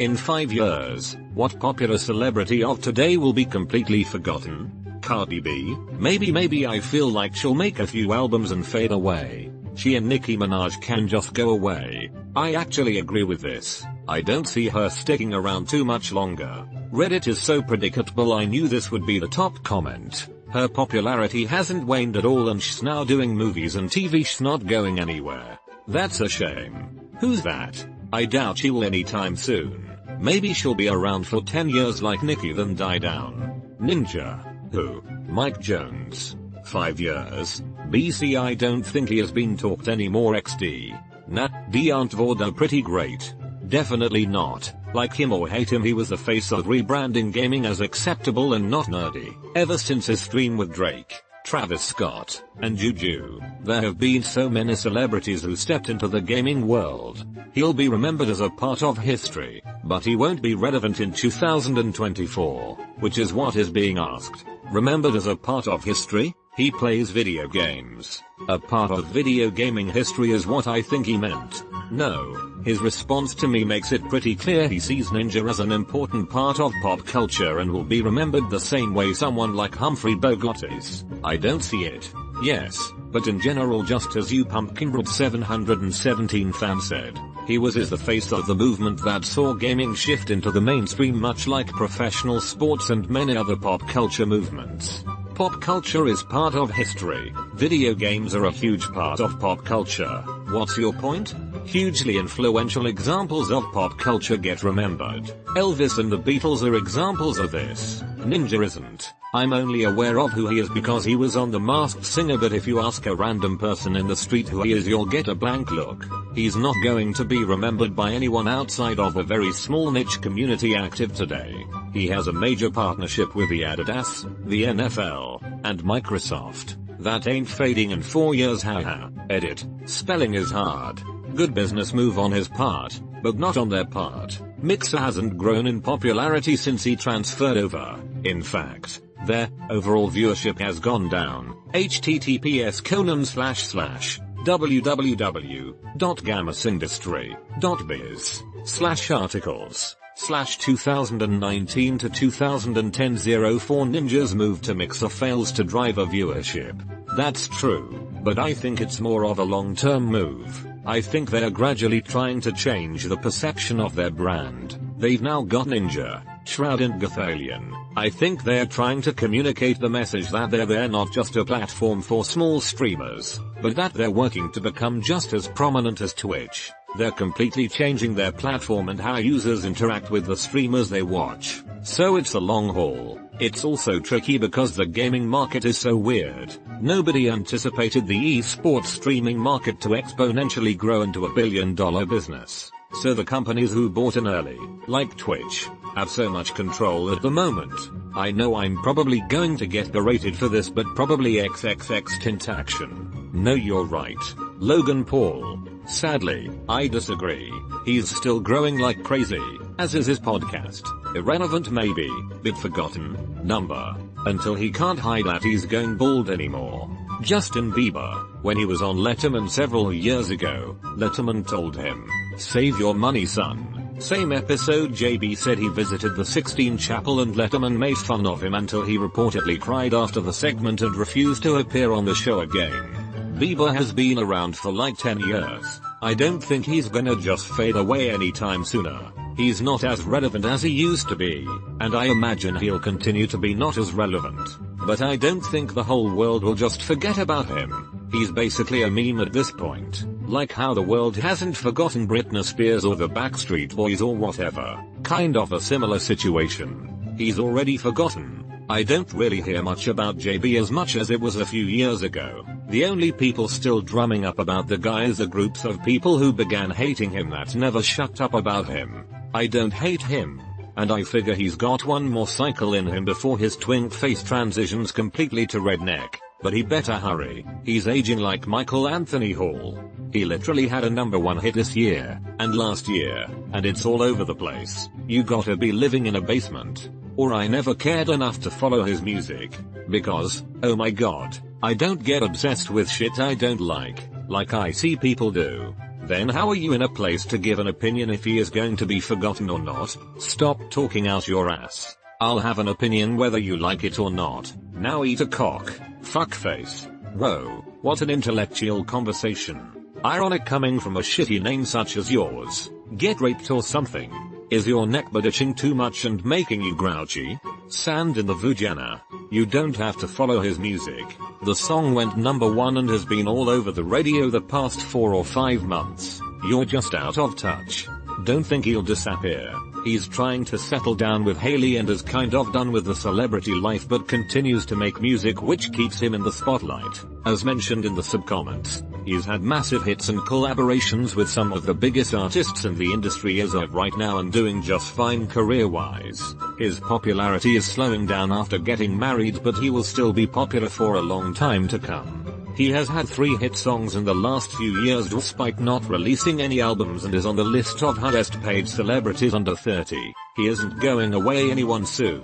In 5 years, what popular celebrity of today will be completely forgotten? Cardi B? Maybe I feel like she'll make a few albums and fade away. She and Nicki Minaj can just go away. I actually agree with this. I don't see her sticking around too much longer. Reddit is so predictable. I knew this would be the top comment. Her popularity hasn't waned at all and she's now doing movies and TV. She's not going anywhere. That's a shame. Who's that? I doubt she will anytime soon. Maybe she'll be around for 10 years like Nicki then die down. Ninja. Who? Mike Jones. 5 years. BC I don't think he has been talked anymore. XD. Nah, aren't Vorda pretty great? Definitely not. Like him or hate him, he was the face of rebranding gaming as acceptable and not nerdy. Ever since his stream with Drake, Travis Scott, and Juju, there have been so many celebrities who stepped into the gaming world. He'll be remembered as a part of history, but he won't be relevant in 2024, which is what is being asked. Remembered as a part of history? He plays video games. A part of video gaming history is what I think he meant. No. His response to me makes it pretty clear he sees Ninja as an important part of pop culture and will be remembered the same way someone like Humphrey Bogart is. I don't see it. Yes, but in general, just as you Pumpkinbread 717 fan said, he is the face of the movement that saw gaming shift into the mainstream, much like professional sports and many other pop culture movements. Pop culture is part of history. Video games are a huge part of pop culture. What's your point? Hugely influential examples of pop culture get remembered. Elvis and the Beatles are examples of this. Ninja isn't. I'm only aware of who he is because he was on The Masked Singer, but if you ask a random person in the street who he is, you'll get a blank look. He's not going to be remembered by anyone outside of a very small niche community active today. He has a major partnership with the Adidas, the NFL, and Microsoft. That ain't fading in 4 years, haha. Edit. Spelling is hard. Good business move on his part, but not on their part. Mixer hasn't grown in popularity since he transferred over. In fact, their overall viewership has gone down. https://www.gamersindustry.biz/articles/2019 to 2010 04 Ninja's move to Mixer fails to drive a viewership. That's true, but I think it's more of a long-term move. I think they're gradually trying to change the perception of their brand. They've now got Ninja, Shroud and Gothalion. I think they're trying to communicate the message that they're not just a platform for small streamers, but that they're working to become just as prominent as Twitch. They're completely changing their platform and how users interact with the streamers they watch. So it's a long haul. It's also tricky because the gaming market is so weird. Nobody anticipated the esports streaming market to exponentially grow into $1 billion business. So the companies who bought in early, like Twitch, have so much control at the moment. I know I'm probably going to get berated for this, but probably XXX tint action. No, you're right. Logan Paul. Sadly, I disagree. He's still growing like crazy, as is his podcast. Irrelevant maybe, but forgotten. Number. Until he can't hide that he's going bald anymore. Justin Bieber. When he was on Letterman several years ago, Letterman told him, "Save your money, son." Same episode, JB said he visited the Sixteen Chapel and Letterman made fun of him until he reportedly cried after the segment and refused to appear on the show again. Bieber has been around for like 10 years. I don't think he's gonna just fade away anytime sooner. He's not as relevant as he used to be, and I imagine he'll continue to be not as relevant. But I don't think the whole world will just forget about him. He's basically a meme at this point. Like how the world hasn't forgotten Britney Spears or the Backstreet Boys or whatever. Kind of a similar situation. He's already forgotten. I don't really hear much about JB as much as it was a few years ago. The only people still drumming up about the guy is the groups of people who began hating him that never shut up about him. I don't hate him. And I figure he's got one more cycle in him before his twink face transitions completely to redneck. But he better hurry. He's aging like Michael Anthony Hall. He literally had a #1 hit this year, and last year, and it's all over the place. You gotta be living in a basement. Or I never cared enough to follow his music. Because, oh my god, I don't get obsessed with shit I don't like I see people do. Then how are you in a place to give an opinion if he is going to be forgotten or not? Stop talking out your ass. I'll have an opinion whether you like it or not. Now eat a cock. Fuckface. Whoa, what an intellectual conversation. Ironic coming from a shitty name such as yours. Get raped or something. Is your neck butt itching too much and making you grouchy? Sand in the vagina. You don't have to follow his music. The song went #1 and has been all over the radio the past 4 or 5 months. You're just out of touch. Don't think he'll disappear. He's trying to settle down with Hailey and is kind of done with the celebrity life but continues to make music which keeps him in the spotlight. As mentioned in the subcomments, he's had massive hits and collaborations with some of the biggest artists in the industry as of right now and doing just fine career-wise. His popularity is slowing down after getting married, but he will still be popular for a long time to come. He has had 3 hit songs in the last few years despite not releasing any albums and is on the list of highest paid celebrities under 30. He isn't going away anyone soon.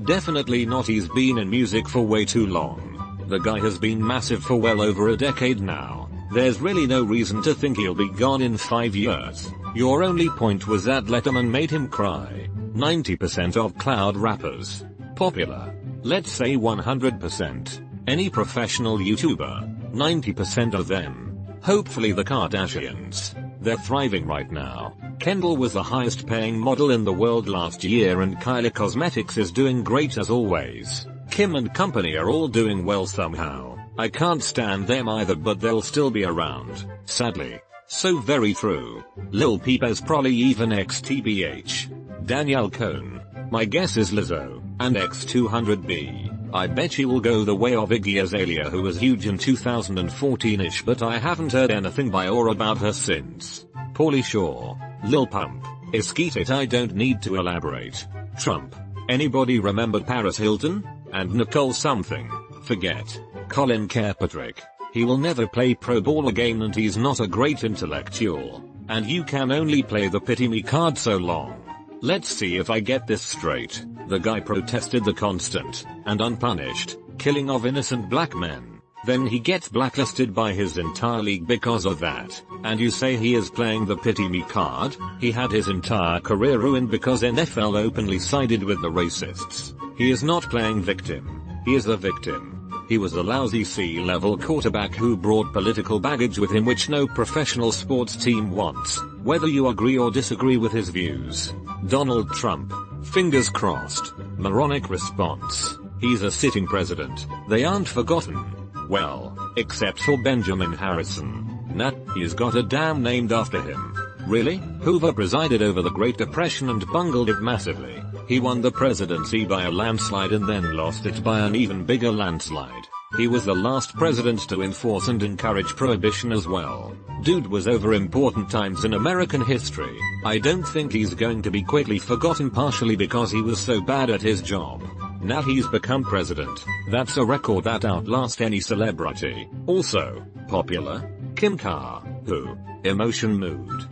Definitely not. He's been in music for way too long. The guy has been massive for well over a decade now. There's really no reason to think he'll be gone in 5 years. Your only point was that Letterman made him cry. 90% of cloud rappers. Popular. Let's say 100%. Any professional YouTuber. 90% of them. Hopefully the Kardashians. They're thriving right now. Kendall was the highest paying model in the world last year and Kylie Cosmetics is doing great as always. Kim and company are all doing well somehow. I can't stand them either, but they'll still be around, sadly. So very true. Lil Peep is probably even XTBH. Danielle Cohn. My guess is Lizzo, and X200B. I bet she will go the way of Iggy Azalea, who was huge in 2014ish, but I haven't heard anything by or about her since. Pauly Shore. Lil Pump. Skeet it, I don't need to elaborate. Trump. Anybody remember Paris Hilton? And Nicole something. Forget. Colin Kirkpatrick. He will never play pro ball again and he's not a great intellectual. And you can only play the pity me card so long. Let's see if I get this straight. The guy protested the constant and unpunished killing of innocent black men. Then he gets blacklisted by his entire league because of that. And you say he is playing the pity me card? He had his entire career ruined because NFL openly sided with the racists. He is not playing victim. He is the victim. He was a lousy C-level quarterback who brought political baggage with him which no professional sports team wants, whether you agree or disagree with his views. Donald Trump. Fingers crossed. Moronic response. He's a sitting president. They aren't forgotten. Well, except for Benjamin Harrison. Nah, he's got a dam named after him. Really? Hoover presided over the Great Depression and bungled it massively. He won the presidency by a landslide and then lost it by an even bigger landslide. He was the last president to enforce and encourage prohibition as well. Dude was over important times in American history. I don't think he's going to be quickly forgotten, partially because he was so bad at his job. Now he's become president. That's a record that outlasts any celebrity. Also, popular. Kim K. Who? Emotion Mood.